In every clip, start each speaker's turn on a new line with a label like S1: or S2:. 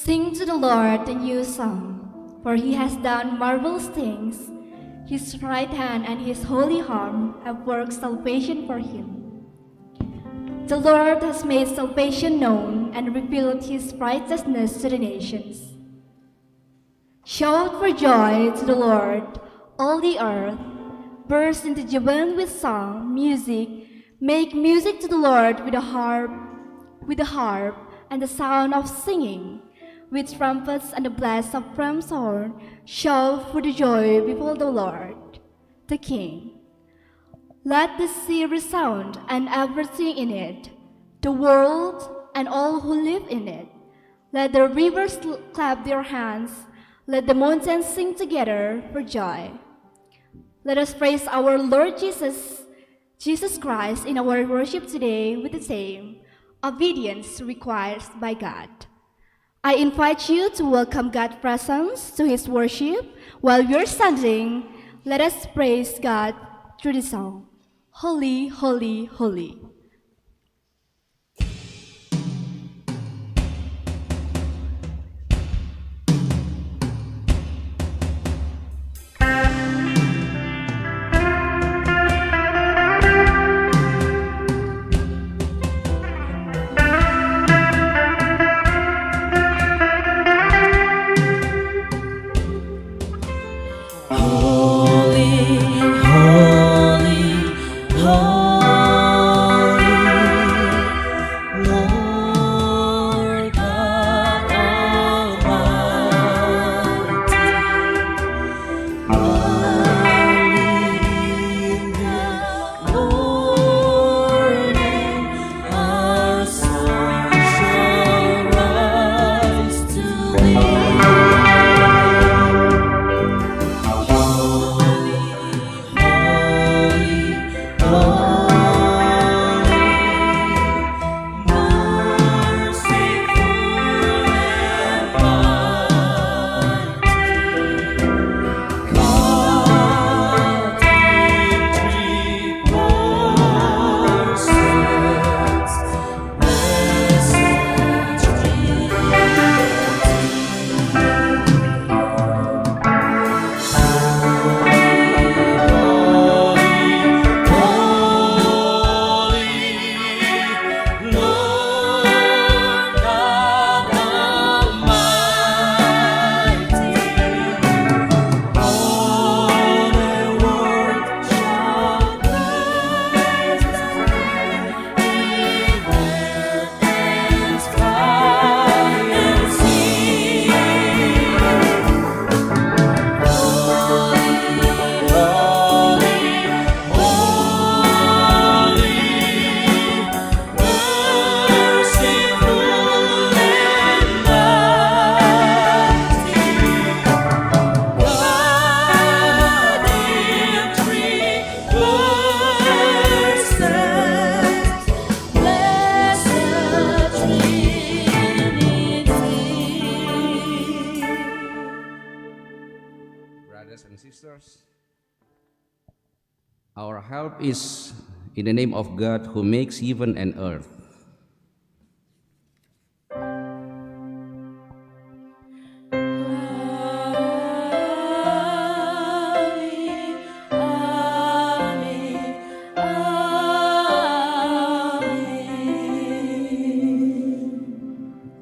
S1: Sing to the Lord a new song, for he has done marvelous things. His right hand and his holy arm have worked salvation for him. The Lord has made salvation known and revealed his righteousness to the nations. Shout for joy to the Lord, all the earth. Burst into jubilant with song, music. Make music to the Lord with the harp and the sound of singing. With trumpets and the blast of ram's horn, shout for the joy before the Lord, the King. Let the sea resound and everything in it, the world and all who live in it. Let the rivers clap their hands, let the mountains sing together for joy. Let us praise our Lord Jesus Christ in our worship today with the same obedience required by God. I invite you to welcome God's presence to his worship. While we're standing, let us praise God through the song, Holy, Holy, Holy.
S2: Brothers and sisters, our help is in the name of God who makes heaven and earth.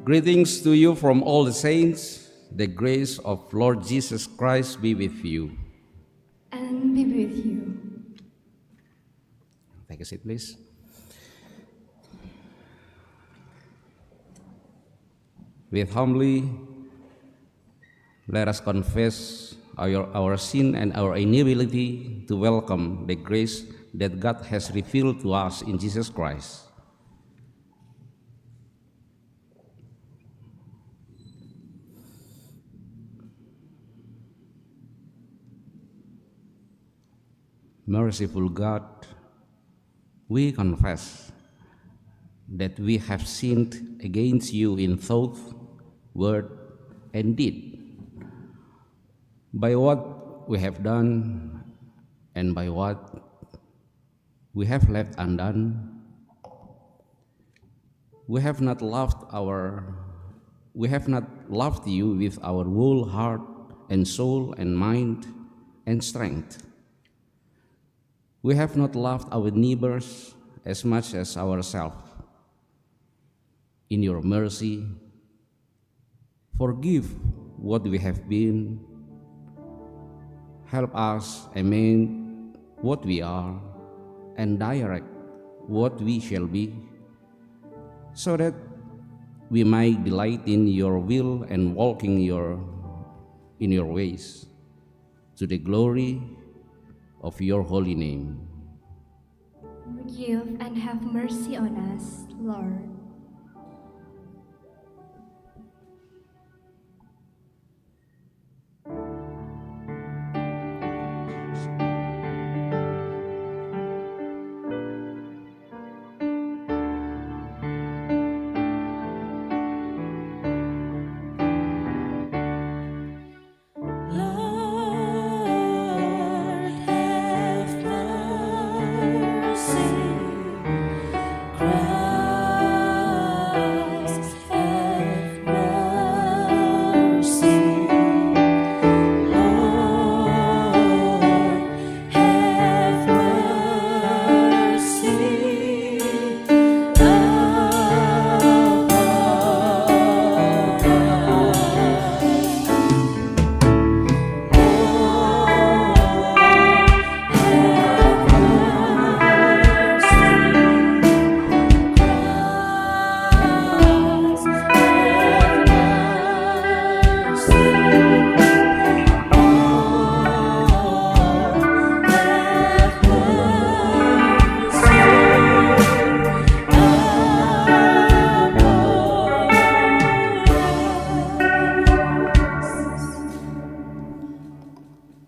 S2: Greetings to you from all the saints. The grace of Lord Jesus Christ be with you.
S1: And be with you.
S2: Take a seat, please. With humbly, let us confess our sin and our inability to welcome the grace that God has revealed to us in Jesus Christ. Merciful God, we confess that we have sinned against you in thought, word, and deed, by what we have done and by what we have left undone. We have not loved you with our whole heart and soul and mind and strength. We have not loved our neighbors as much as ourselves. In your mercy, forgive what we have been. Help us amend what we are and direct what we shall be, so that we might delight in your will and walk in your ways, to the glory of your holy name.
S1: Forgive and have mercy on us, Lord.
S3: Lord, have mercy. Christ, have mercy. Lord, have mercy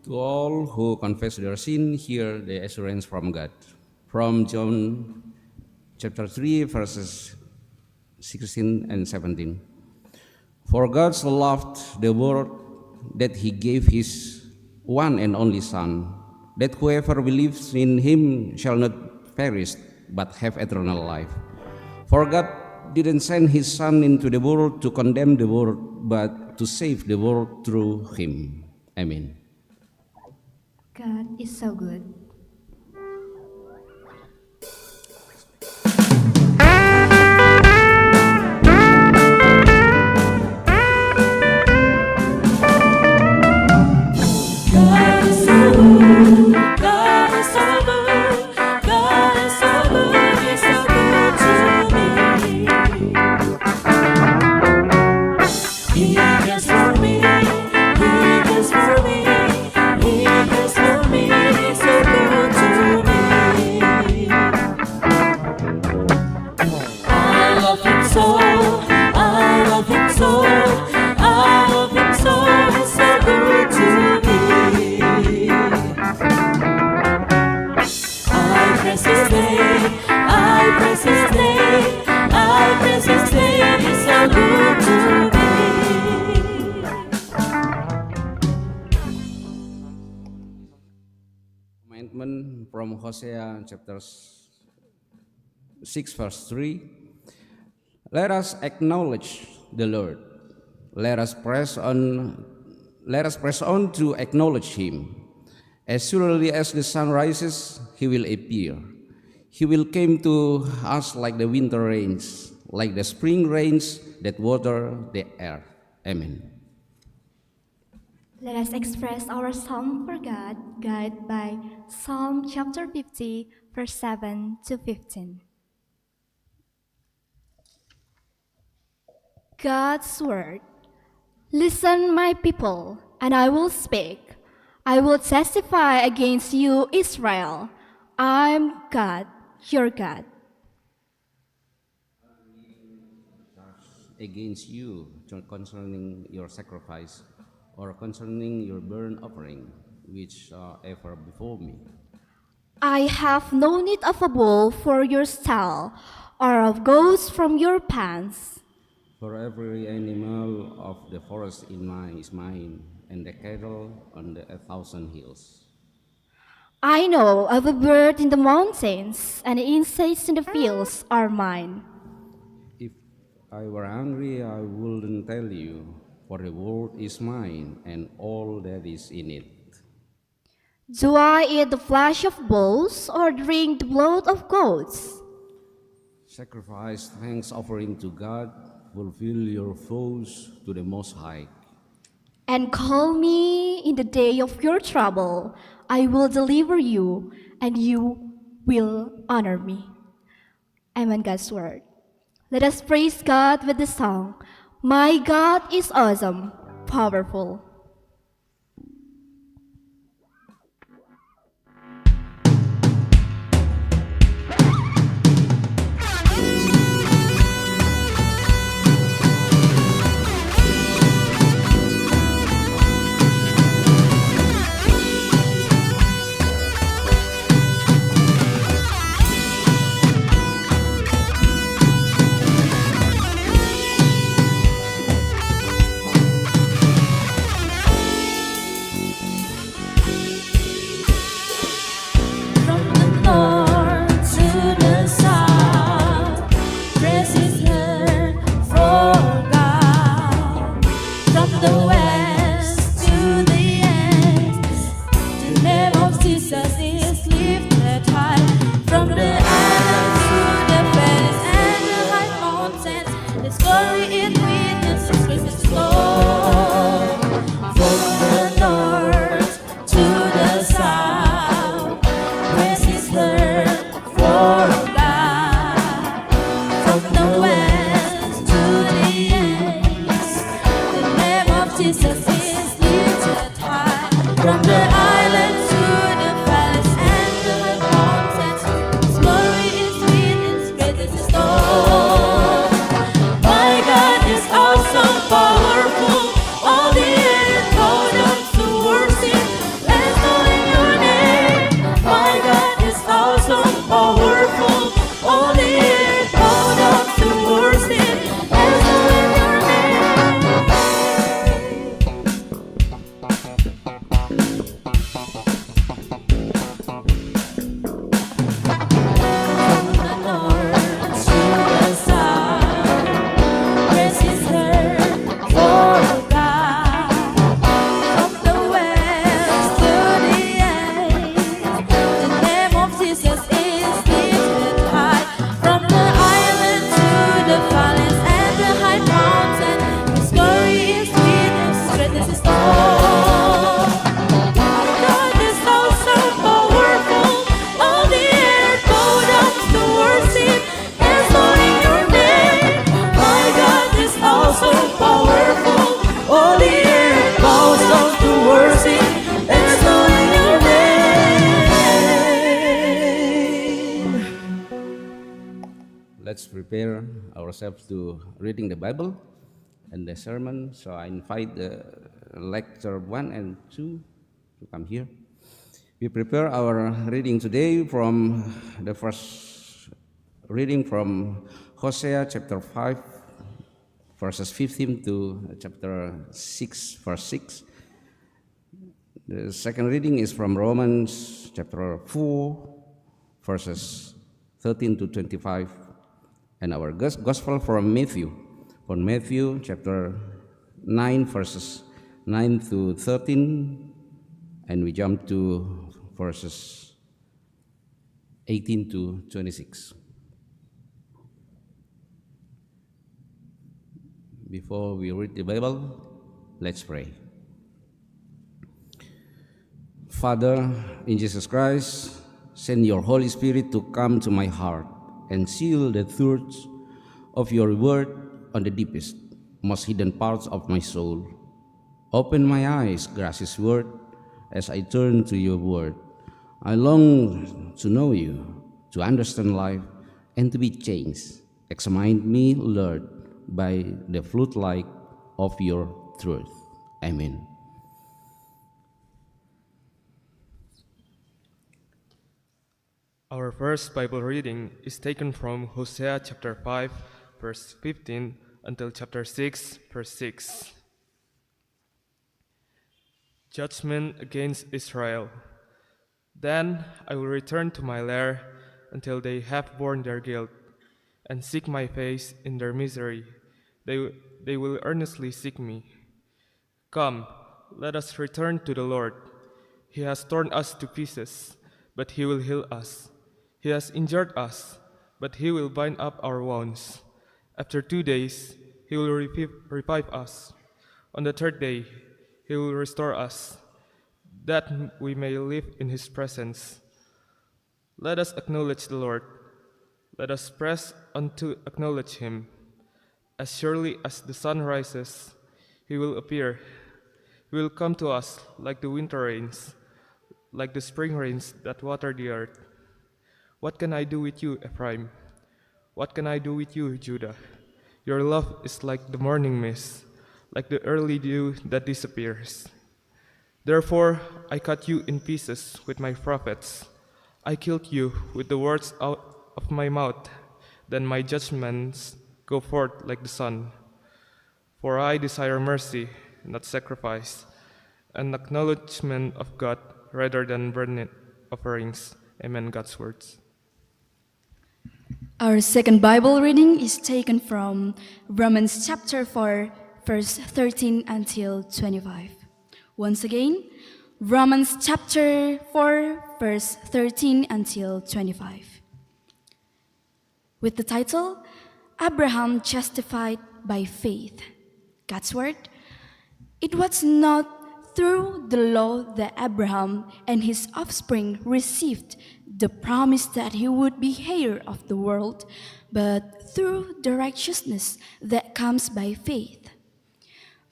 S2: To all who confess their sin, hear the assurance from God. From John chapter 3, verses 16 and 17. For God so loved the world that he gave his one and only Son, that whoever believes in him shall not perish, but have eternal life. For God didn't send his Son into the world to condemn the world, but to save the world through him. Amen.
S1: God is so good.
S3: God is so good. God is so good. God is so good. He's so good to me. He cares for me. He cares for me. He cares for me. He's so good to me. I love him so. I love him so. I love him so. He's so good to me. I praise his name. I praise his name. I praise his name. He's so good to me.
S2: Commandment from Hosea chapter 6 verse 3. Let us acknowledge the Lord. Let us press on to acknowledge him. As surely as the sun rises, he will appear. He will come to us like the winter rains, like the spring rains that water the earth. Amen.
S1: Let us express our song for God, guided by Psalm chapter 50, verse 7 to 15. God's Word. Listen, my people, and I will speak. I will testify against you, Israel. I'm God, your God.
S2: Against you concerning your sacrifice or concerning your burnt offering, which are ever before me.
S1: I have no need of a bull for your stall, or of goats from your pans.
S2: For every animal of the forest is mine, and the cattle on the 1,000 hills.
S1: I know of a bird in the mountains, and the insects in the fields are mine.
S2: If I were hungry, I wouldn't tell you. For the world is mine and all that is in it.
S1: Do I eat the flesh of bulls or drink the blood of goats?
S2: Sacrifice thanks offering to God, fulfill your vows to the Most High.
S1: And call me in the day of your trouble. I will deliver you, and you will honor me. Amen, God's word. Let us praise God with the song, My God is awesome, powerful.
S3: From the north to the south, praise is heard for God. From the west to the east, the name of Jesus is lifted high. From the islands to the valleys and the high mountains, His glory is witness, His grace is known. From the north to the south, praise is heard for God. From the west to the east, the name of Jesus is lifted high. From the islands to the valleys and the mountains, His glory is witness, great is His known. My God is awesome, powerful. All the earth bow down to worship and knowing your name. My God is awesome, powerful. All the earth bow down to worship and knowing your name. From the north to the south, praise is heard for God. From the west to the east, the name of Jesus is lifted high. From the island to the valleys and the high mountain, His glory is witness, great is His known. My God is awesome, powerful. All the earth bow down to worship and knowing your name. My God is awesome, powerful. All the earth bows down to worship and knowing your name.
S2: Let's prepare ourselves to reading the Bible and the sermon. So I invite the lecture 1 and 2 to come here. We prepare our reading today from the first reading from Hosea chapter 5, verses 15 to chapter 6, verse 6. The second reading is from Romans chapter 4, verses 13 to 25. And our gospel from Matthew chapter 9, verses 9 to 13. And we jump to verses 18 to 26. Before we read the Bible, let's pray. Father, in Jesus Christ, send your Holy Spirit to come to my heart and seal the truths of your word on the deepest, most hidden parts of my soul. Open my eyes, gracious word, as I turn to your word. I long to know you, to understand life, and to be changed. Examine me, Lord, by the floodlight of your truth. Amen.
S4: Our first Bible reading is taken from Hosea chapter 5, verse 15 until chapter 6, verse 6. Judgment against Israel. Then I will return to my lair until they have borne their guilt and seek my face in their misery. They will earnestly seek me. Come, let us return to the Lord. He has torn us to pieces, but he will heal us. He has injured us, but he will bind up our wounds. After 2 days, he will revive us. On the third day, he will restore us, that we may live in his presence. Let us acknowledge the Lord. Let us press on to acknowledge him. As surely as the sun rises, he will appear. He will come to us like the winter rains, like the spring rains that water the earth. What can I do with you, Ephraim? What can I do with you, Judah? Your love is like the morning mist, like the early dew that disappears. Therefore, I cut you in pieces with my prophets. I killed you with the words out of my mouth. Then my judgments go forth like the sun. For I desire mercy, not sacrifice, and acknowledgement of God rather than burnt offerings. Amen. God's words.
S1: Our second Bible reading is taken from Romans chapter 4, verse 13 until 25. Once again, Romans chapter 4, verse 13 until 25. With the title, Abraham Justified by Faith. God's Word. It was not through the law that Abraham and his offspring received the promise that he would be heir of the world, but through the righteousness that comes by faith.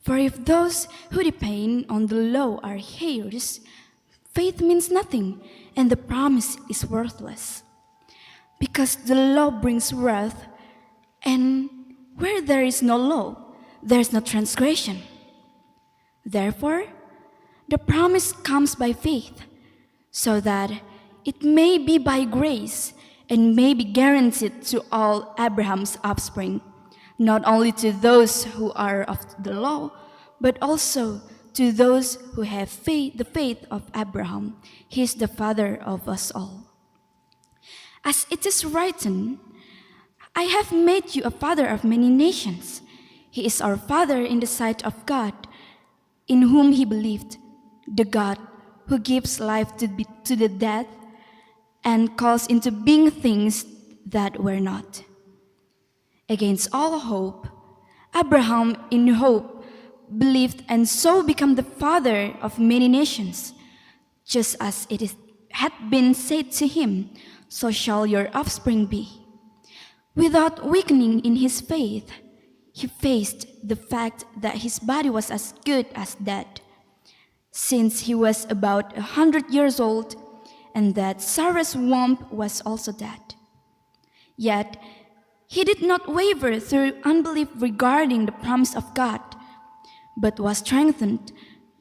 S1: For if those who depend on the law are heirs, faith means nothing, and the promise is worthless. Because the law brings wrath, and where there is no law, there is no transgression. Therefore, the promise comes by faith, so that it may be by grace and may be guaranteed to all Abraham's offspring, not only to those who are of the law, but also to those who have faith, the faith of Abraham. He is the father of us all. As it is written, I have made you a father of many nations. He is our father in the sight of God, in whom he believed, the God who gives life to the dead and calls into being things that were not. Against all hope, Abraham in hope believed and so became the father of many nations. Just as had been said to him, so shall your offspring be. Without weakening in his faith, he faced the fact that his body was as good as dead, since he was about 100 years old, and that Sarah's womb was also dead. Yet he did not waver through unbelief regarding the promise of God, but was strengthened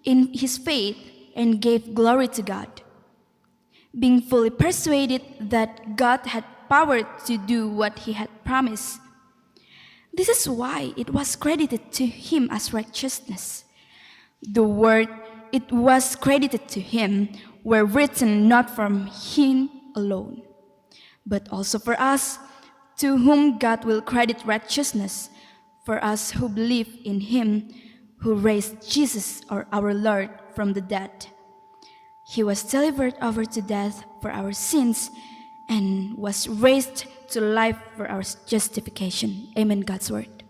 S1: in his faith and gave glory to God, being fully persuaded that God had power to do what he had promised. This is why it was credited to him as righteousness. The word "it was credited to him" were written not from him alone, but also for us, to whom God will credit righteousness, for us who believe in him who raised Jesus, our Lord, from the dead. He was delivered over to death for our sins and was raised to life for our justification. Amen. God's word.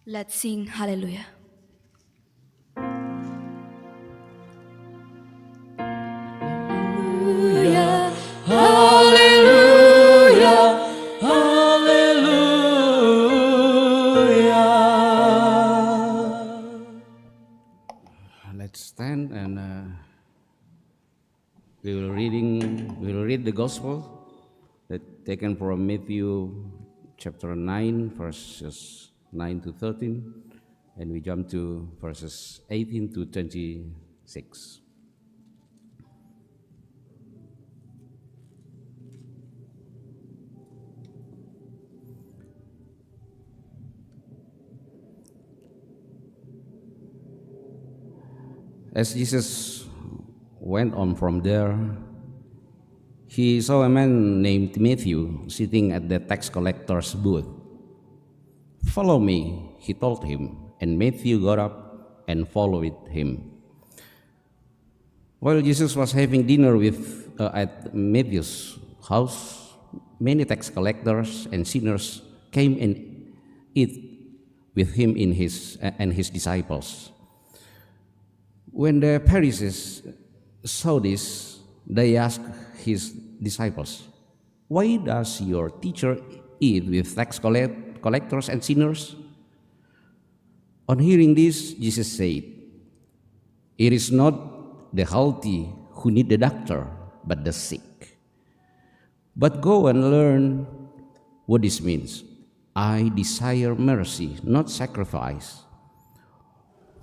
S1: Let's sing hallelujah.
S3: Hallelujah, hallelujah.
S2: Let's stand and we will read the gospel that taken from Matthew chapter 9 verses 9 to 13, and we jump to verses 18 to 26. As Jesus went on from there, he saw a man named Matthew sitting at the tax collector's booth. "Follow me," he told him, and Matthew got up and followed him. While Jesus was having dinner at Matthew's house, many tax collectors and sinners came and ate with him and his disciples. When the Pharisees saw this, they asked his disciples, "Why does your teacher eat with tax collectors and sinners?" On hearing this, Jesus said, "It is not the healthy who need the doctor, but the sick. But go and learn what this means. I desire mercy, not sacrifice.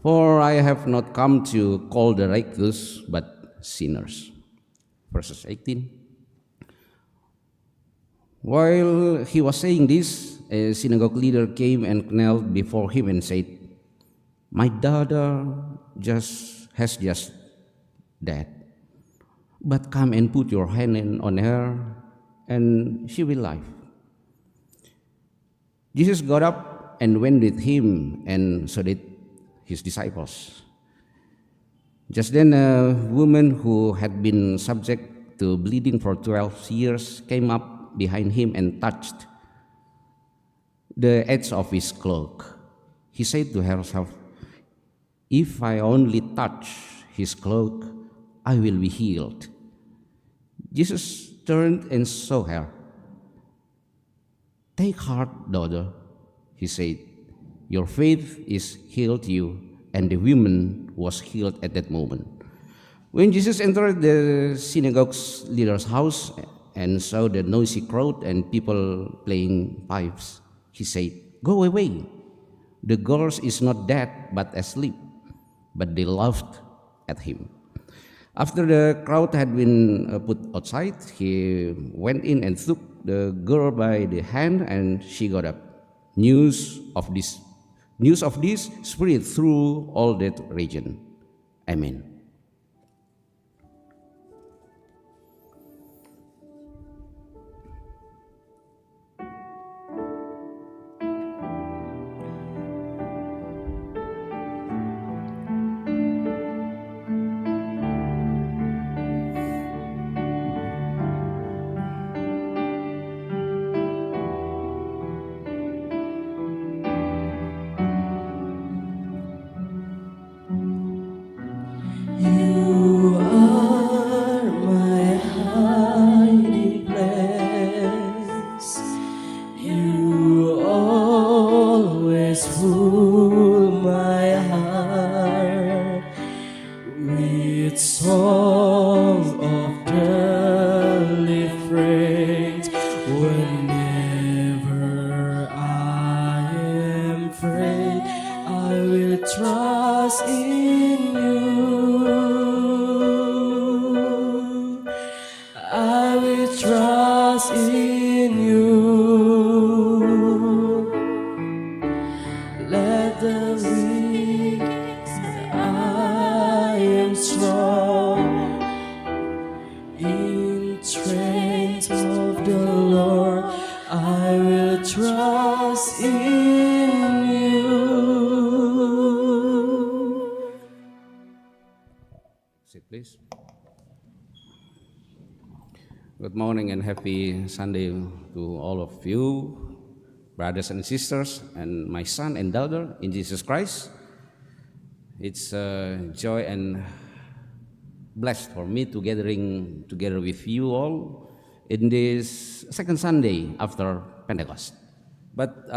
S2: For I have not come to call the righteous, but sinners." Verses 18. While he was saying this, a synagogue leader came and knelt before him and said, "My daughter has just died, but come and put your hand on her, and she will live." Jesus got up and went with him, and so did his disciples. Just then, a woman who had been subject to bleeding for 12 years came up behind him and touched the edge of his cloak. He said to herself, "If I only touch his cloak, I will be healed." Jesus turned and saw her. "Take heart, daughter," he said. "Your faith is healed you." And the woman was healed at that moment. When Jesus entered the synagogue's leader's house and saw the noisy crowd and people playing pipes, he said, "Go away. The girl is not dead, but asleep." But they laughed at him. After the crowd had been put outside, he went in and took the girl by the hand, and she got up. News of this spread through all that region. Amen.
S3: You are my hiding place. You always rule my heart with songs of deliverance. Whenever I am afraid, I will trust in you. I will trust in you. Let the weak say I am strong. In strength of the Lord, I will trust in you.
S2: Sit, please. Good morning and happy Sunday to all of you, brothers and sisters, and my son and daughter in Jesus Christ. It's a joy and blessed for me to gathering together with you all in this second Sunday after Pentecost. But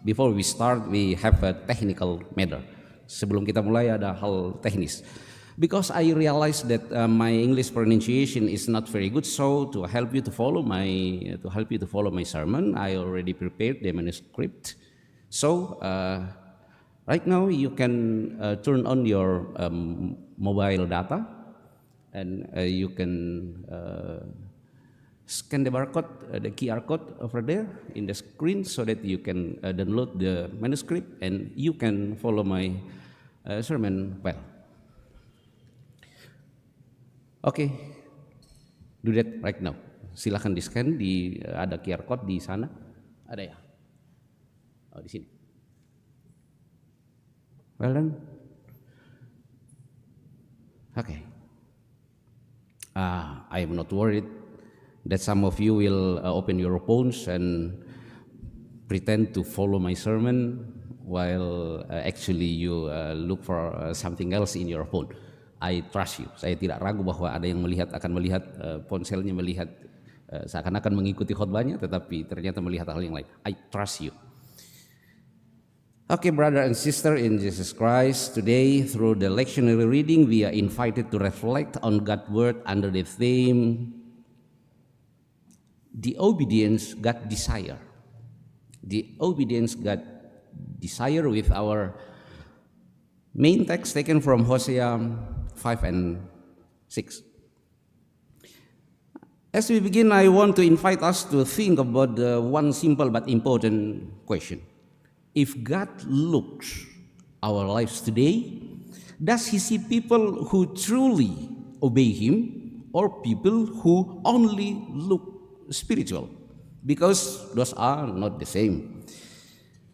S2: before we start, we have a technical matter. Sebelum kita mulai ada hal teknis. Because I realized that my English pronunciation is not very good, so to help you to follow my sermon, I already prepared the manuscript. So right now you can turn on your mobile data, and you can scan the barcode, the QR code over there in the screen, so that you can download the manuscript and you can follow my sermon well. Okay, do that right now. Silahkan di-scan, ada QR code di sana. Ada ya? Oh, di sini. Well done. Okay. I am not worried that some of you will open your phones and pretend to follow my sermon while actually you look for something else in your phone. I trust you. Saya tidak ragu bahwa ada yang akan melihat ponselnya, melihat seakan-akan mengikuti khotbahnya, tetapi ternyata melihat hal yang lain. I trust you. Okay, brother and sister in Jesus Christ, today through the lectionary reading, we are invited to reflect on God's word under the theme, the obedience God desire. The obedience God desire, with our main text taken from Hosea 5 and 6. As we begin, I want to invite us to think about one simple but important question. If God looks our lives today, does He see people who truly obey Him or people who only look spiritual? Because those are not the same.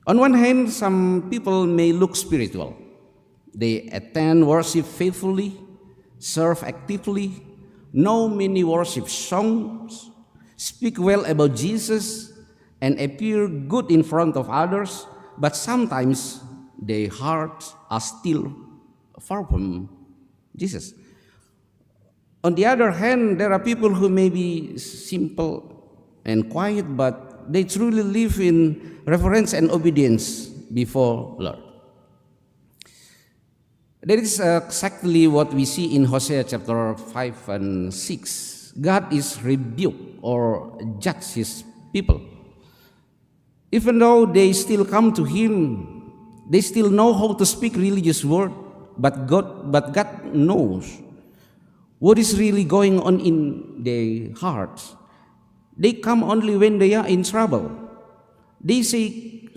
S2: On one hand, some people may look spiritual. They attend worship faithfully, serve actively, know many worship songs, speak well about Jesus, and appear good in front of others, but sometimes their hearts are still far from Jesus. On the other hand, there are people who may be simple and quiet, but they truly live in reverence and obedience before Lord. That is exactly what we see in Hosea chapter 5 and 6. God is rebuke or judge His people. Even though they still come to Him, they still know how to speak religious word, but God knows what is really going on in their hearts. They come only when they are in trouble. They say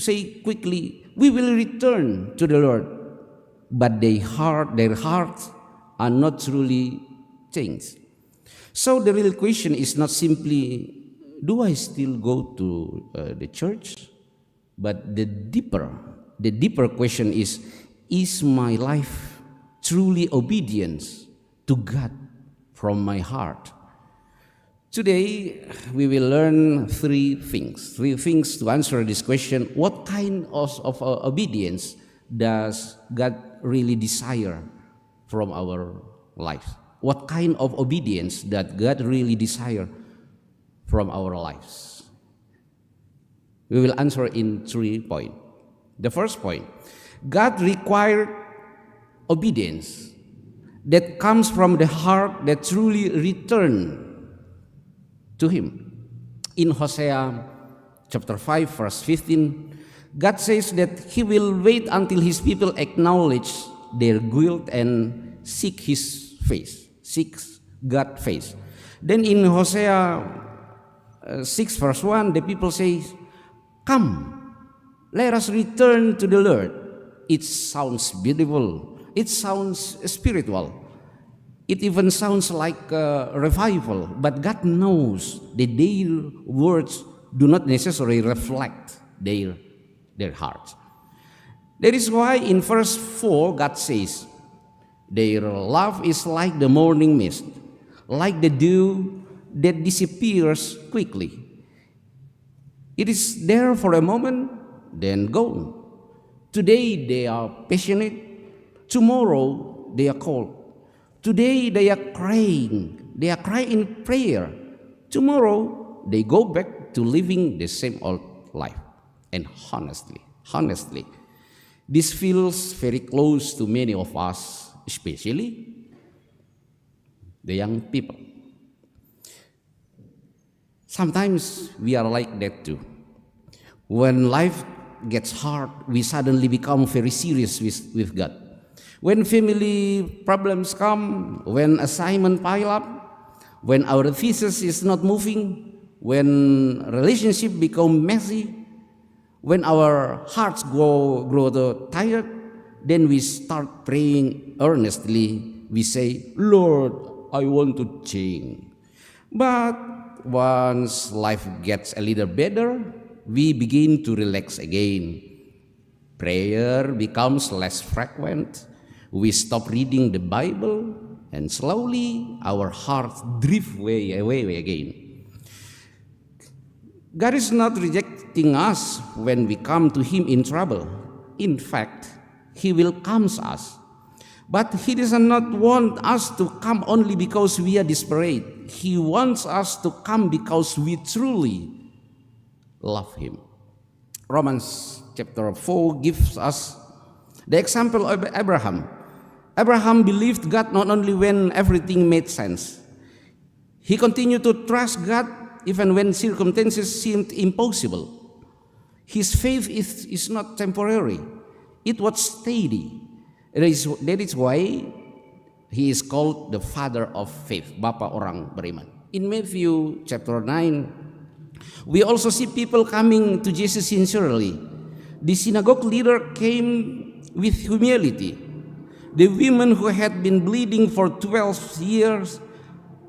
S2: quickly, "We will return to the Lord," but their hearts are not truly changed. So the real question is not simply, do I still go to the church? But the deeper question is my life truly obedience to God from my heart? Today, we will learn three things to answer this question. What kind of obedience does God really desire from our lives? What kind of obedience that God really desire from our lives? We will answer in 3 points. The first point, God required obedience that comes from the heart that truly return to Him. In Hosea chapter 5 verse 15, God says that He will wait until His people acknowledge their guilt and seek His face, seeks God's face. Then in Hosea 6 verse 1, the people say, "Come, let us return to the Lord." It sounds beautiful. It sounds spiritual. It even sounds like a revival, but God knows that their words do not necessarily reflect their hearts. That is why in verse 4, God says, "Their love is like the morning mist, like the dew that disappears quickly. It is there for a moment, then gone. Today they are passionate, tomorrow they are cold. Today they are crying in prayer. Tomorrow they go back to living the same old life." And honestly, this feels very close to many of us, especially the young people. Sometimes we are like that too. When life gets hard, we suddenly become very serious with God. When family problems come, when assignment pile up, when our thesis is not moving, when relationship become messy, when our hearts grow tired, then we start praying earnestly. We say, "Lord, I want to change." But once life gets a little better, we begin to relax again. Prayer becomes less frequent. We stop reading the Bible, and slowly our hearts drift away again. God is not rejecting us when we come to Him in trouble. In fact, He welcomes us. But He does not want us to come only because we are desperate. He wants us to come because we truly love Him. Romans chapter 4 gives us the example of Abraham. Abraham believed God not only when everything made sense. He continued to trust God even when circumstances seemed impossible. His faith is not temporary. It was steady. That is why he is called the father of faith, Bapa orang beriman. In Matthew chapter 9, we also see people coming to Jesus sincerely. The synagogue leader came with humility. The women who had been bleeding for 12 years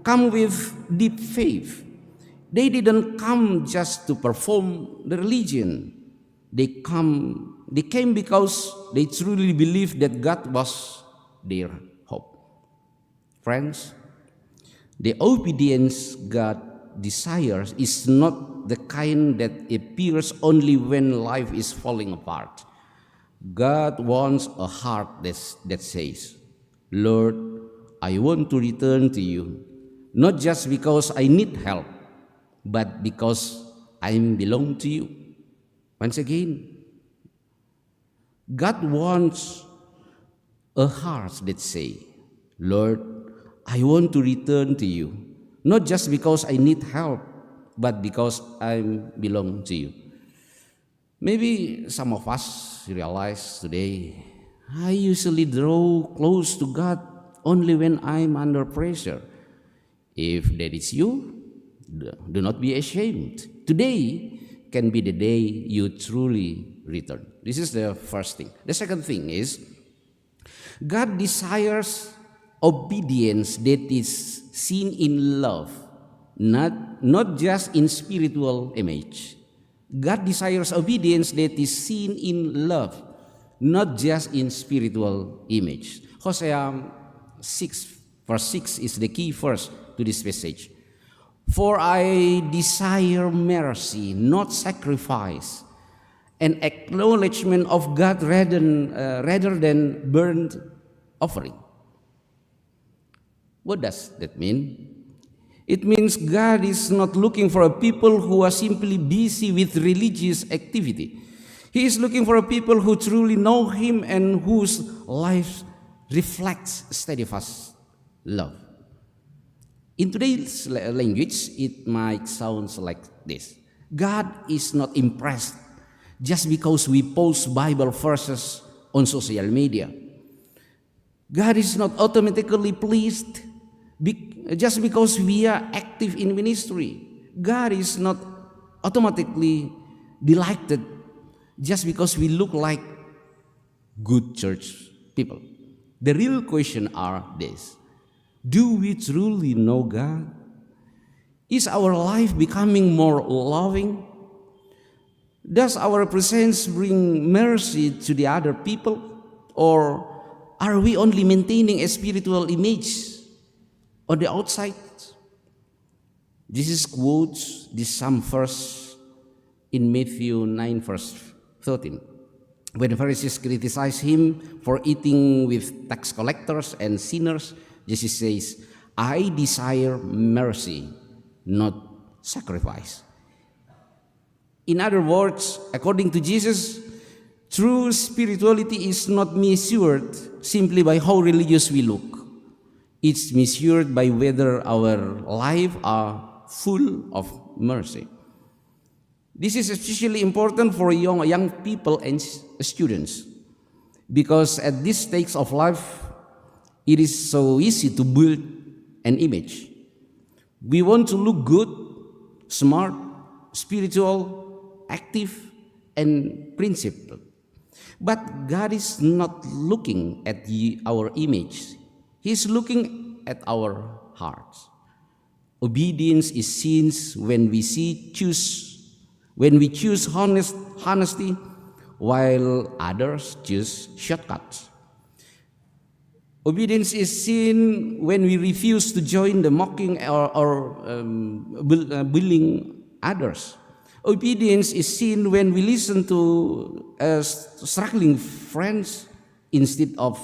S2: come with deep faith. They didn't come just to perform the religion. They came because they truly believed that God was their hope. Friends, the obedience God desires is not the kind that appears only when life is falling apart. God wants a heart that says, Lord, I want to return to you, not just because I need help, but because I belong to you. Once again, God wants a heart that say, Lord, I want to return to you, not just because I need help, but because I belong to you. Maybe some of us realize today, I usually draw close to God only when I'm under pressure. If that is you, do not be ashamed. Today can be the day you truly return. This is the first thing. The second thing is, God desires obedience that is seen in love, not just in spiritual image. God desires obedience that is seen in love, not just in spiritual image. Hosea 6 verse 6 is the key verse to this passage. For I desire mercy, not sacrifice, an acknowledgement of God rather than burnt offering. What does that mean? It means God is not looking for a people who are simply busy with religious activity. He is looking for a people who truly know Him and whose lives reflects steadfast love. In today's language, it might sound like this. God is not impressed just because we post Bible verses on social media. God is not automatically pleased just because we are active in ministry. God is not automatically delighted just because we look like good church people. The real question are this: do we truly know God? Is our life becoming more loving? Does our presence bring mercy to the other people? Or are we only maintaining a spiritual image on the outside? Jesus quotes this some verse in Matthew 9 verse 13. When the Pharisees criticize Him for eating with tax collectors and sinners, Jesus says, I desire mercy, not sacrifice. In other words, according to Jesus, true spirituality is not measured simply by how religious we look. It's measured by whether our lives are full of mercy. This is especially important for young people and students, because at this stage of life, it is so easy to build an image. We want to look good, smart, spiritual, active, and principled. But God is not looking at our image. He is looking at our hearts. Obedience is seen when we choose honesty, while others choose shortcuts. Obedience is seen when we refuse to join the mocking or bullying others. Obedience is seen when we listen to struggling friends instead of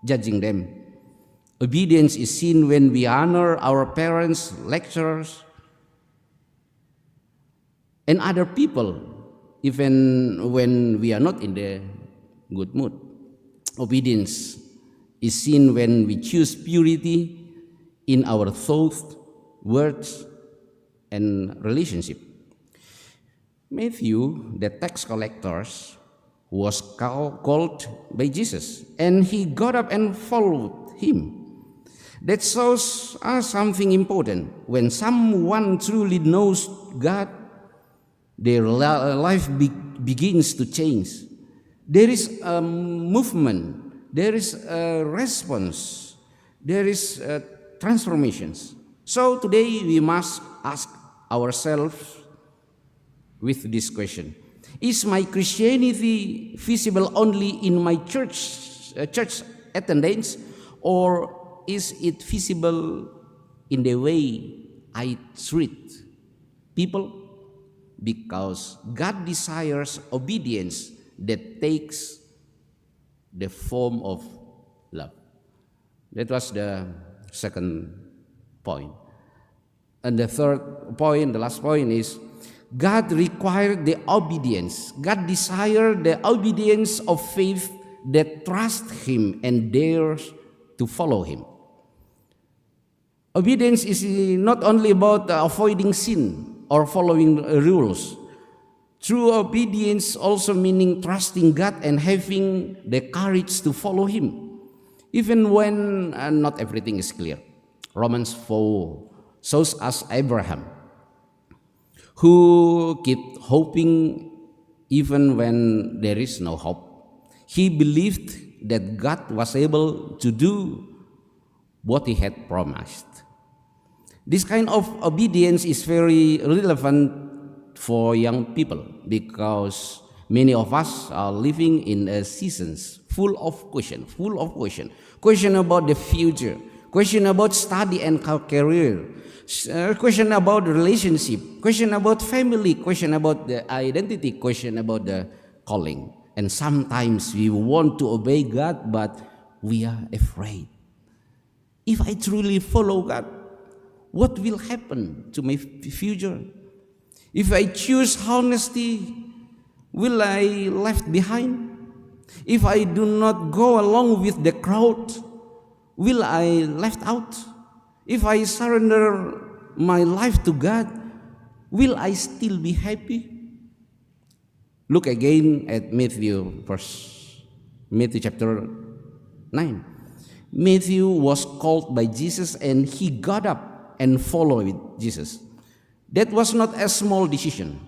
S2: judging them. Obedience is seen when we honor our parents, lecturers, and other people, even when we are not in the good mood. Obedience is seen when we choose purity in our thoughts, words, and relationship. Matthew, the tax collector, was called by Jesus, and he got up and followed him. That shows us something important. When someone truly knows God, their life begins to change. There is a movement, there is a response, there is transformations. So today we must ask ourselves with this question: is my Christianity visible only in my church attendance, or is it visible in the way I treat people? Because God desires obedience that takes the form of love. That was the second point. And the third point, the last point, is God required the obedience. God desired the obedience of faith that trusts Him and dares to follow Him. Obedience is not only about avoiding sin or following rules. True obedience also meaning trusting God and having the courage to follow Him, even when not everything is clear. Romans 4 shows us Abraham, who kept hoping even when there is no hope. He believed that God was able to do what He had promised. This kind of obedience is very relevant for young people because many of us are living in a seasons full of question about the future, question about study and career, question about relationship, question about family, question about the identity, question about the calling. And sometimes we want to obey God, but we are afraid. If I truly follow God, what will happen to my future? If I choose honesty, will I left behind? If I do not go along with the crowd, will I left out? If I surrender my life to God, will I still be happy? Look again at Matthew chapter 9. Matthew was called by Jesus and he got up and followed Jesus. That was not a small decision.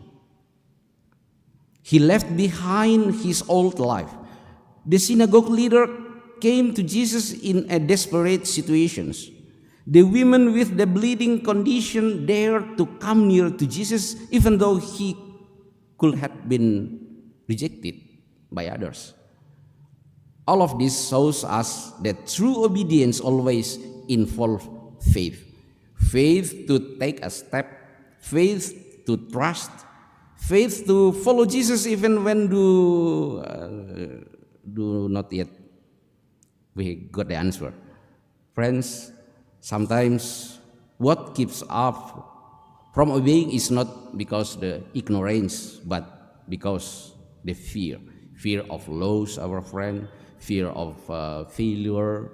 S2: He left behind his old life. The synagogue leader came to Jesus in a desperate situation. The women with the bleeding condition dared to come near to Jesus even though he could have been rejected by others. All of this shows us that true obedience always involves faith. Faith to take a step, faith to trust, faith to follow Jesus even when do not yet we got the answer. Friends, sometimes what keeps us from obeying is not because the ignorance, but because the fear of loss, our friend, fear of failure,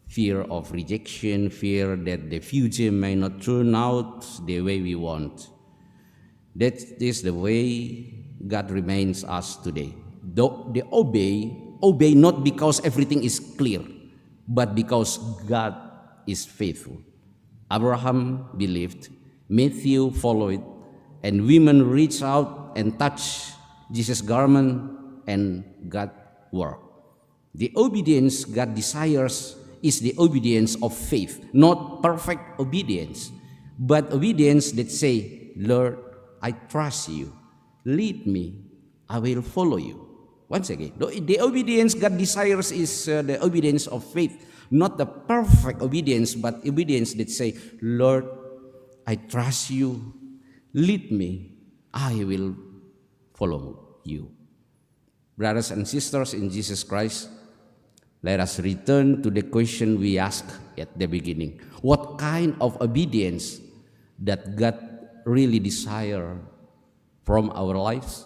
S2: fear of rejection, fear that the future may not turn out the way we want. That is the way God remains us today. They obey not because everything is clear, but because God is faithful. Abraham believed, Matthew followed, and women reached out and touched Jesus' garment, and God worked. The obedience God desires is the obedience of faith, not perfect obedience, but obedience that say, Lord, I trust you. Lead me, I will follow you. Once again, the obedience God desires is the obedience of faith, not the perfect obedience, but obedience that say, Lord, I trust you, lead me, I will follow you. Brothers and sisters in Jesus Christ, let us return to the question we asked at the beginning. What kind of obedience that God really desires from our lives?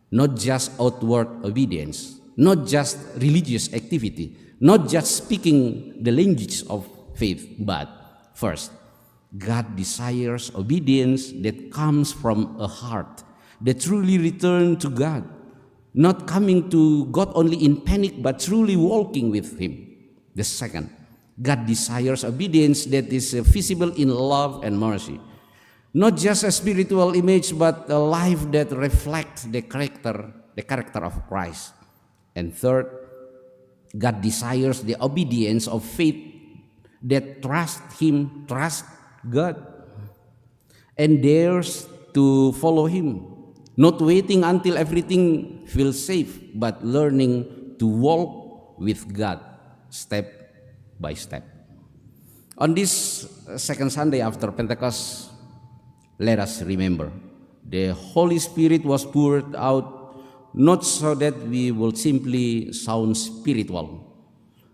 S2: Not just outward obedience, not just religious activity, not just speaking the language of faith, but first, God desires obedience that comes from a heart that truly returns to God, not coming to God only in panic, but truly walking with Him. The second, God desires obedience that is visible in love and mercy. Not just a spiritual image, but a life that reflects the character of Christ. And third, God desires the obedience of faith that trusts Him, trusts God, and dares to follow Him. Not waiting until everything feels safe, but learning to walk with God step by step. On this second Sunday after Pentecost, let us remember, the Holy Spirit was poured out not so that we will simply sound spiritual,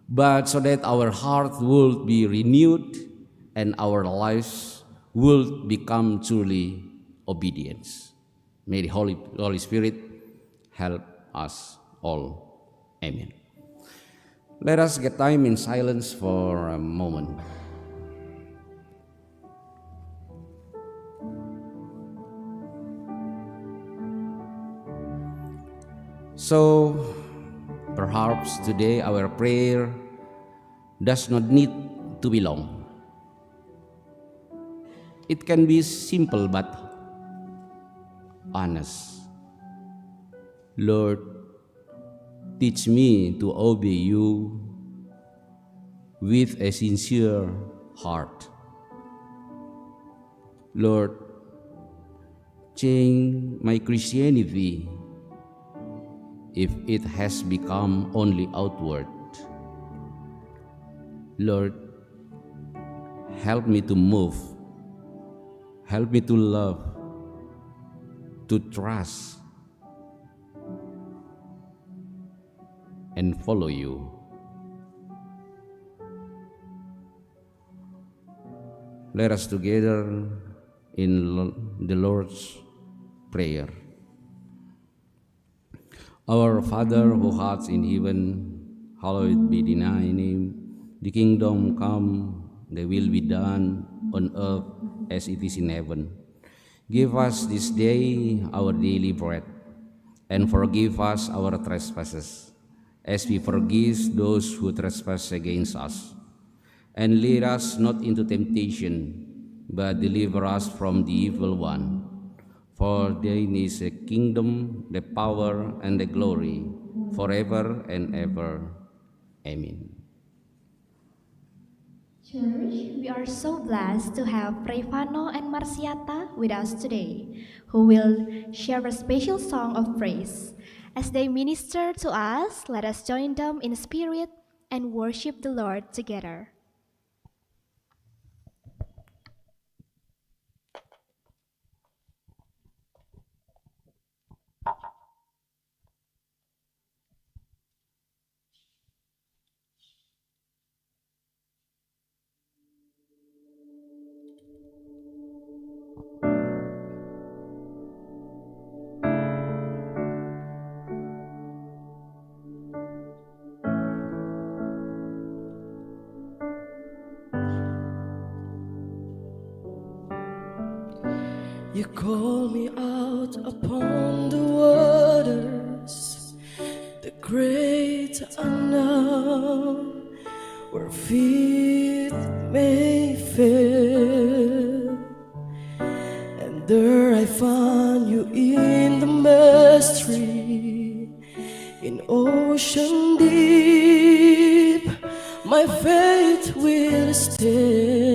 S2: but so that our heart will be renewed and our lives will become truly obedience. May the Holy Spirit help us all. Amen. Let us get time in silence for a moment. So, perhaps today our prayer does not need to be long. It can be simple but honest. Lord, teach me to obey you with a sincere heart. Lord, change my Christianity if it has become only outward. Lord, help me to move, help me to love, to trust, and follow you. Let us together in the Lord's Prayer. Our Father who art in heaven, hallowed be thy name. The kingdom come, the will be done on earth as it is in heaven. Give us this day our daily bread, and forgive us our trespasses, as we forgive those who trespass against us. And lead us not into temptation, but deliver us from the evil one. For thine is the kingdom, the power, and the glory, forever and ever. Amen.
S1: Church, we are so blessed to have Revano and Marciata with us today, who will share a special song of praise. As they minister to us, let us join them in spirit and worship the Lord together.
S3: You call me out upon the waters, the great unknown, where feet may fail. And there I found you in the mystery, in ocean deep, my faith will stand.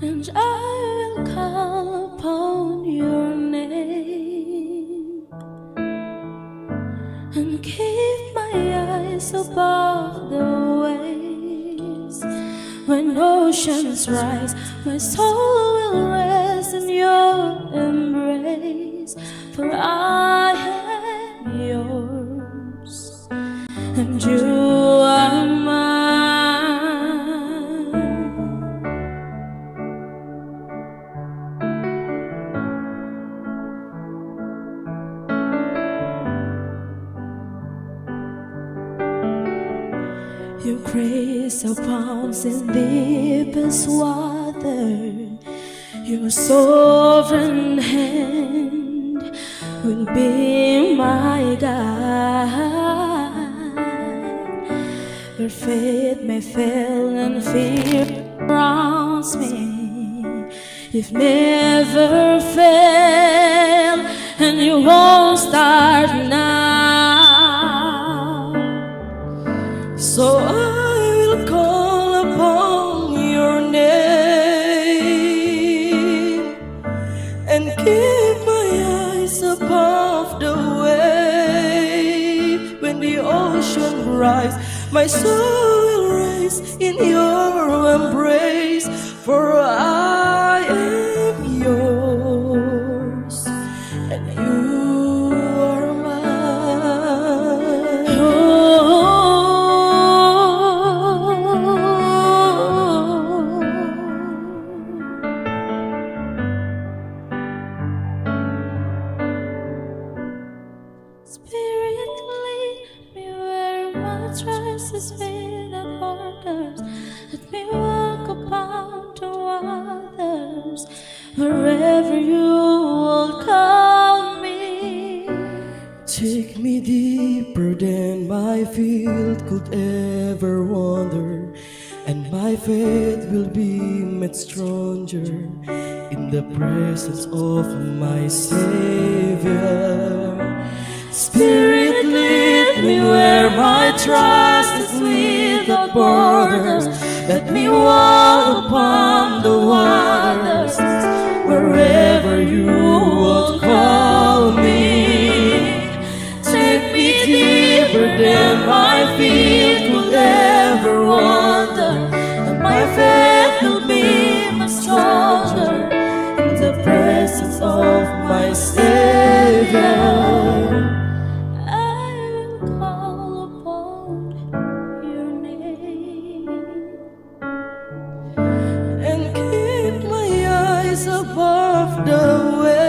S3: And I will call upon your name. oceans rise, my soul will rest in your embrace. For I am yours, and you are mine. Your grace abounds in deepest water. Your sovereign hand will be my guide. Where faith may fail and fear surrounds me, you've never failed and you won't start now. So I will call upon your name and keep my eyes above the wave. When the ocean rise, my soul will rise in your embrace. For I am yours, and you are mine. Spirit, lead me where my trust is without borders. Let me walk upon the waters, wherever you will call me. Take me deeper than my feet could ever wander, and my faith will be made stronger in the presence of my Savior. Spirit, lead me where my trust is without borders. Let me walk upon the waters, wherever you will call me. Take me deeper than my feet could ever wander, and my faith will be much stronger in the presence of my Savior. I will call upon your name and keep my eyes above the wave.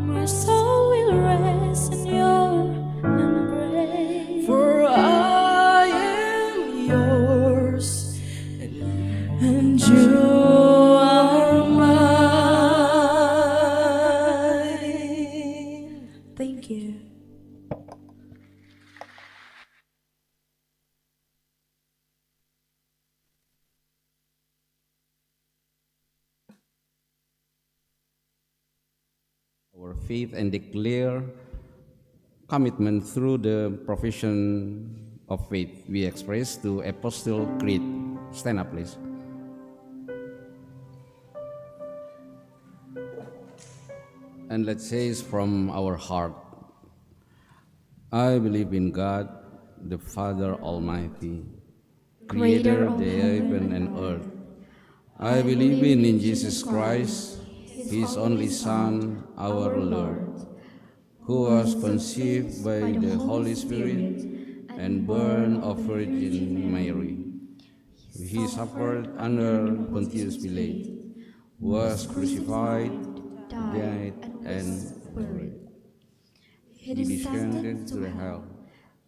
S3: My soul will rest in your embrace. For I am yours, and you are mine. Thank you.
S2: Our faith and declare commitment through the profession of faith we express to Apostle Creed. Stand up, please. And let's say it from our heart. I believe in God, the Father Almighty, creator of the heaven and earth. I believe in Jesus Christ, His only Son, our Lord, who was conceived by the Holy Spirit and born of Virgin Mary. He suffered under Pontius Pilate, was crucified, died, and buried. He descended to the hell,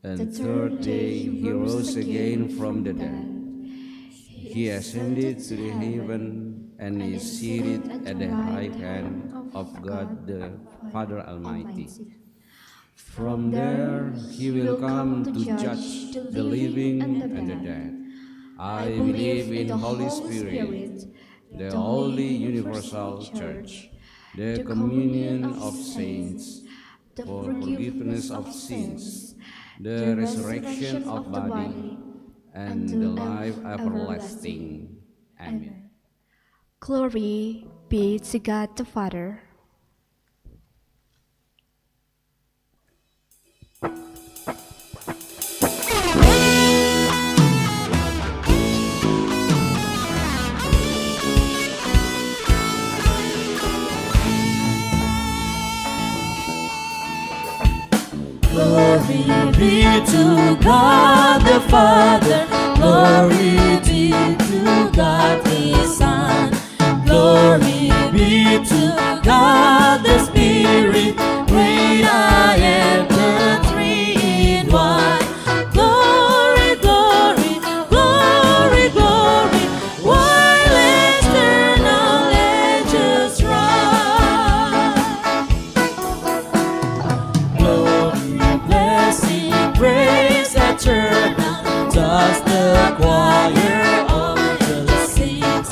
S2: and the third day he rose again from the dead. He ascended to the heaven and is seated at the right hand of God the Father Almighty. From there he will come to judge the living and the dead. I believe in the Holy Spirit, the holy universal church, the communion of saints, for forgiveness of sins, the resurrection of body, and the life everlasting. Amen.
S1: Glory be to God the Father.
S3: Glory be to God the Father. Glory be to God the Son. Glory be to God the Spirit. Great I am, the three in one. Glory, glory, glory, glory, while eternal ages run. Glory, blessing, praise eternal, does the choir of the saints.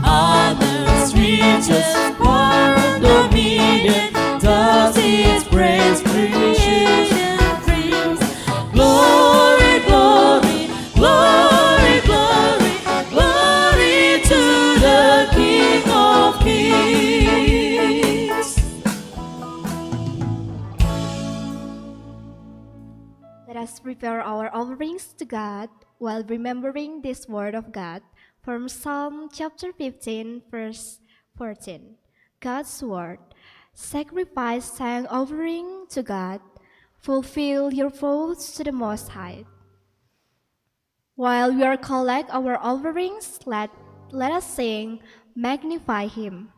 S3: Honors, riches, power, dominion, does His praise creation brings. Glory, glory, glory, glory, glory to the King of Kings.
S1: Let us prepare our offerings to God while remembering this word of God from Psalm chapter 15, verse 14. God's word. Sacrifice thank offering to God. Fulfill your vows to the Most High. While we are collect our offerings, let us sing, magnify Him.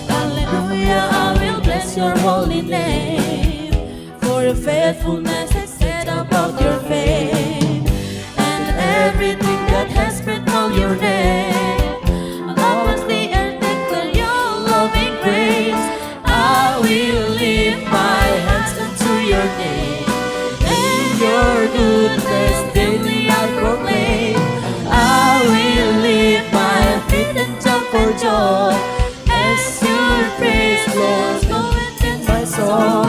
S3: Hallelujah, I will bless your holy name. For your faithfulness is said about your fame. And everything that has breath call your name. All of the earth declare your loving grace. I will lift my hands unto your name. And your goodness daily I proclaim. I will lift my feet and jump for joy. As your praise flows going in my soul.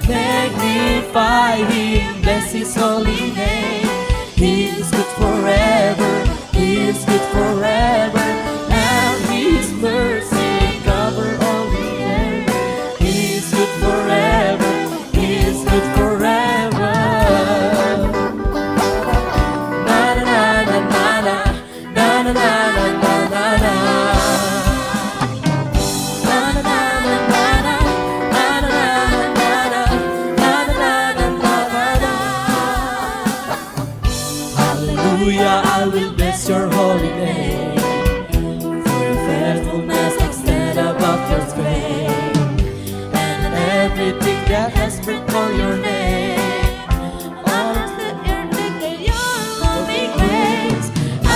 S3: Magnify Him, bless His holy name. He is good forever, He is good forever, and His mercy cover all the earth. He is good forever, He is good forever. Na na na na na na na na na na na. Hallelujah, I will bless your holy name. For your faithfulness extend above your strength. And everything that has breath call your name. All of the earth declare your loving grace. I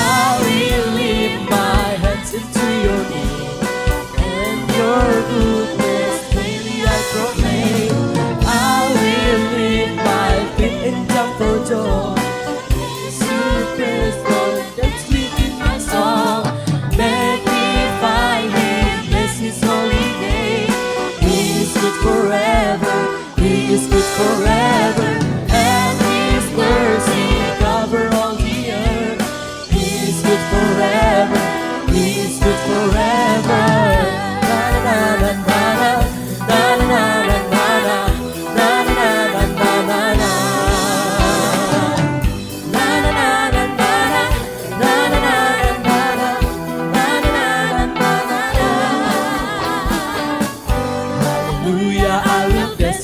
S3: will lift my hands into your name. And your goodness daily I proclaim. I will lift my feet and jump for joy. Praise God, that's within my soul. Magnify Him, bless His holy name. He is good forever, He is good forever, and His mercy cover all the earth. He is good forever, He is good forever. Na na na na na na na na na na na na na na.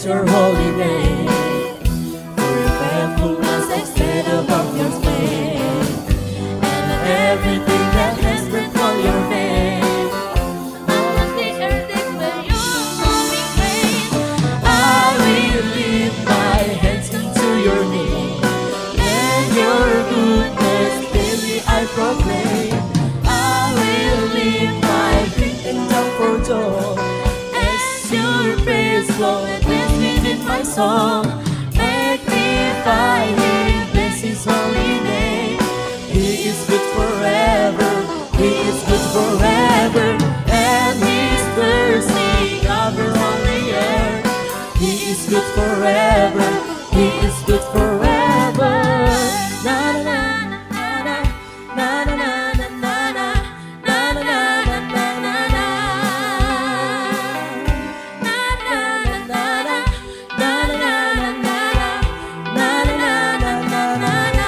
S3: Your holy name. For your faithfulness extend above your strength. And everything that has breath call your name. All of the earth declare your loving grace. I will lift my hands into your name. And your goodness daily I proclaim. I will lift my feet and jump for joy. As your praise flows in my song, magnify Him, bless His holy name. He is good forever, He is good forever, and His mercy covers all the earth. He is good forever, He is good forever. Na na na na na na na na na na na na na na na na. Na na na na na na na na na na na na na na.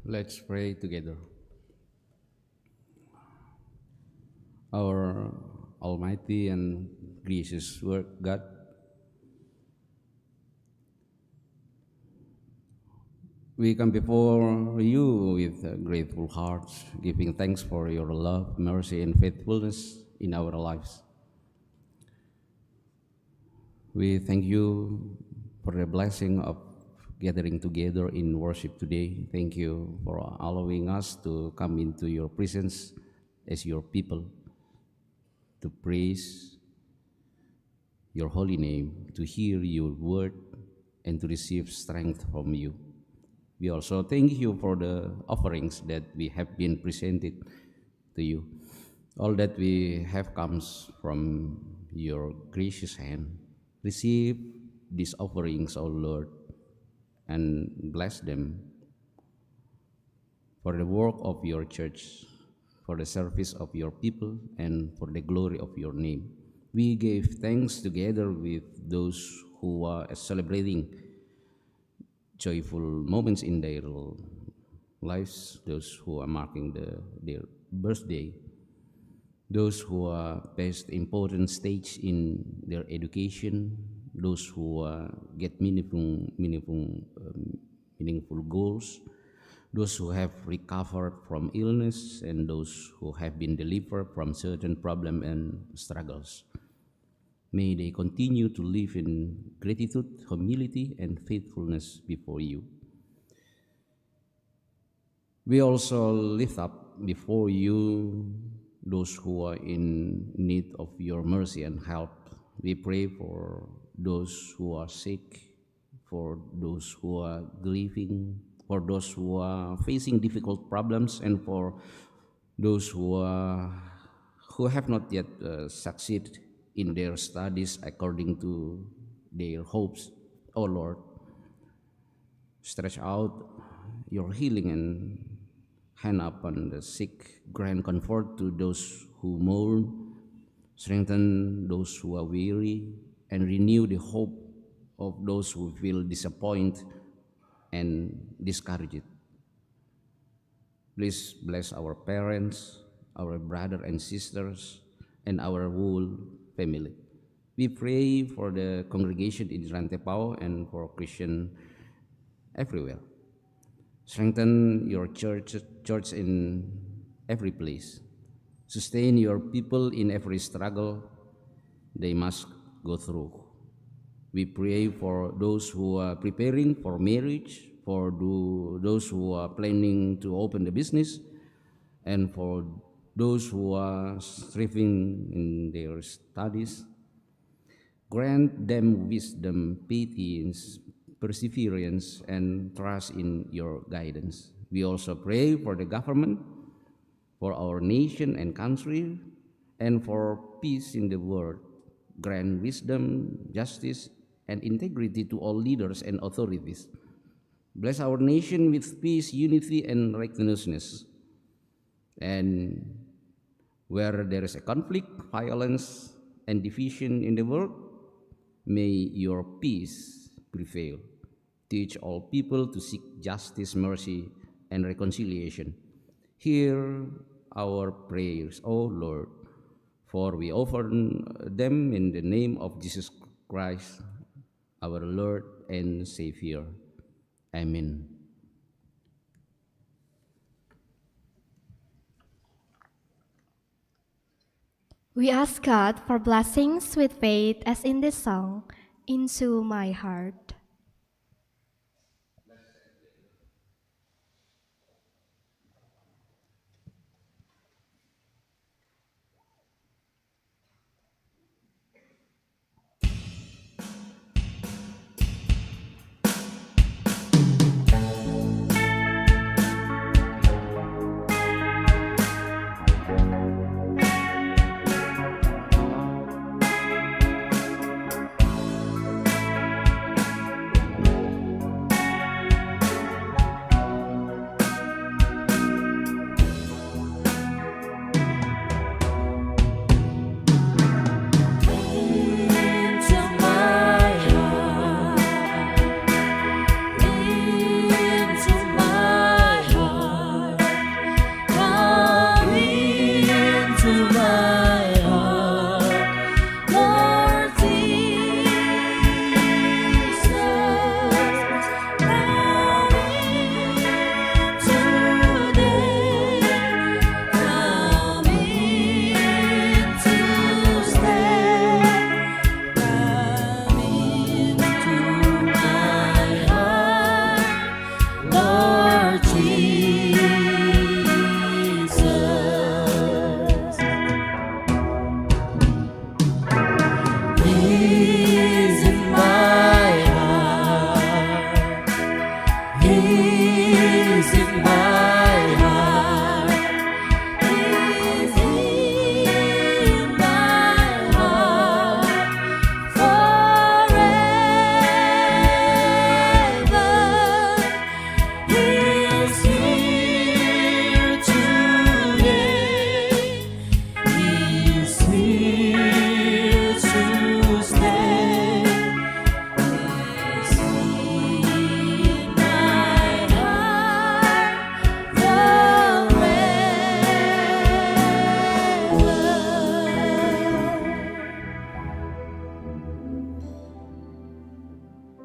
S2: Let's pray together. Our Almighty and gracious God, we come before you with grateful hearts, giving thanks for your love, mercy, and faithfulness in our lives. We thank you for the blessing of gathering together in worship today. Thank you for allowing us to come into your presence as your people, to praise your holy name, to hear your word, and to receive strength from you. We also thank you for the offerings that we have been presented to you. All that we have comes from your gracious hand. Receive these offerings, O Lord, and bless them for the work of your church, for the service of your people, and for the glory of your name. We give thanks together with those who are celebrating joyful moments in their lives, those who are marking their birthday, those who are past important stage in their education, those who get meaningful goals, those who have recovered from illness, and those who have been delivered from certain problems and struggles. May they continue to live in gratitude, humility, and faithfulness before you. We also lift up before you those who are in need of your mercy and help. We pray for those who are sick, for those who are grieving, for those who are facing difficult problems, and for those who have not yet succeeded in their studies according to their hopes. O Lord, stretch out your healing and hand upon the sick, grant comfort to those who mourn, strengthen those who are weary, and renew the hope of those who feel disappointed and discouraged. Please bless our parents, our brothers and sisters, and our whole family. We pray for the congregation in Rantepao and for Christian everywhere. Strengthen your church in every place. Sustain your people in every struggle they must go through. We pray for those who are preparing for marriage, for those who are planning to open the business, and for those who are striving in their studies. Grant them wisdom, patience, perseverance, and trust in your guidance. We also pray for the government, for our nation and country, and for peace in the world. Grant wisdom, justice, and integrity to all leaders and authorities. Bless our nation with peace, unity, and righteousness. And where there is a conflict, violence, and division in the world, may your peace prevail. Teach all people to seek justice, mercy, and reconciliation. Hear our prayers, O Lord, for we offer them in the name of Jesus Christ, our Lord and Savior. Amen.
S1: We ask God for blessings with faith as in this song, Into My Heart.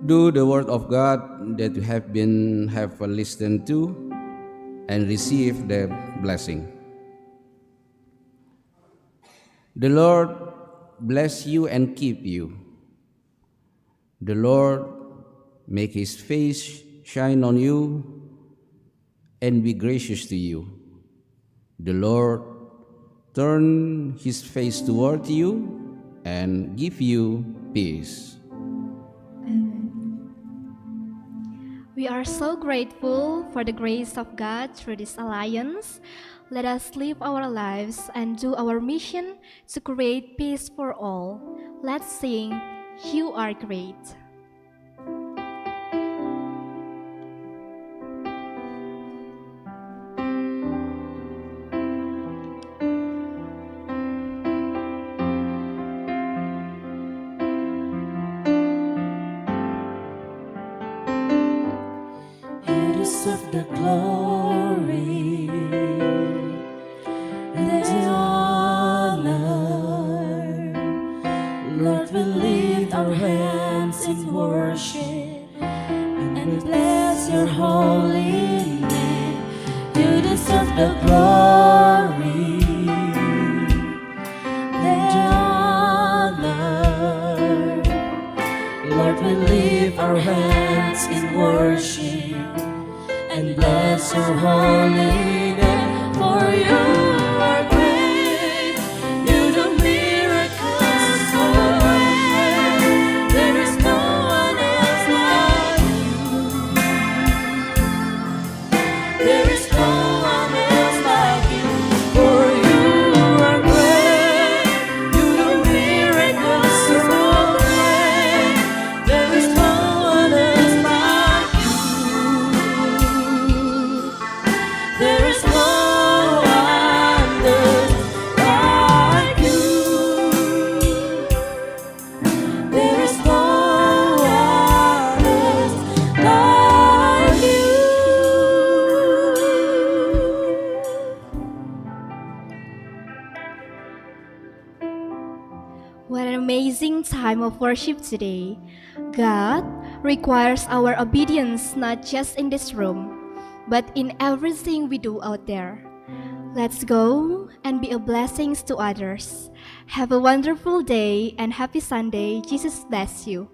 S2: Do the word of God that you have listened to and receive the blessing. The Lord bless you and keep you. The Lord make his face shine on you and be gracious to you. The Lord turn his face toward you and give you peace.
S1: We are so grateful for the grace of God through this alliance. Let us live our lives and do our mission to create peace for all. Let's sing, You Are Great.
S3: Of the glory and the honor, Lord, we lift our hands in worship and bless your holy name. You deserve the glory, the honor, Lord, we lift our hands in worship and bless your holy name, for you are great. You do miracles so great. There is no one else like you. There is no one else like you, for you are great. You do miracles so great. There is no one else like you. There is
S1: What an amazing time of worship today. God requires our obedience not just in this room, but in everything we do out there. Let's go and be a blessing to others. Have a wonderful day and happy Sunday. Jesus bless you.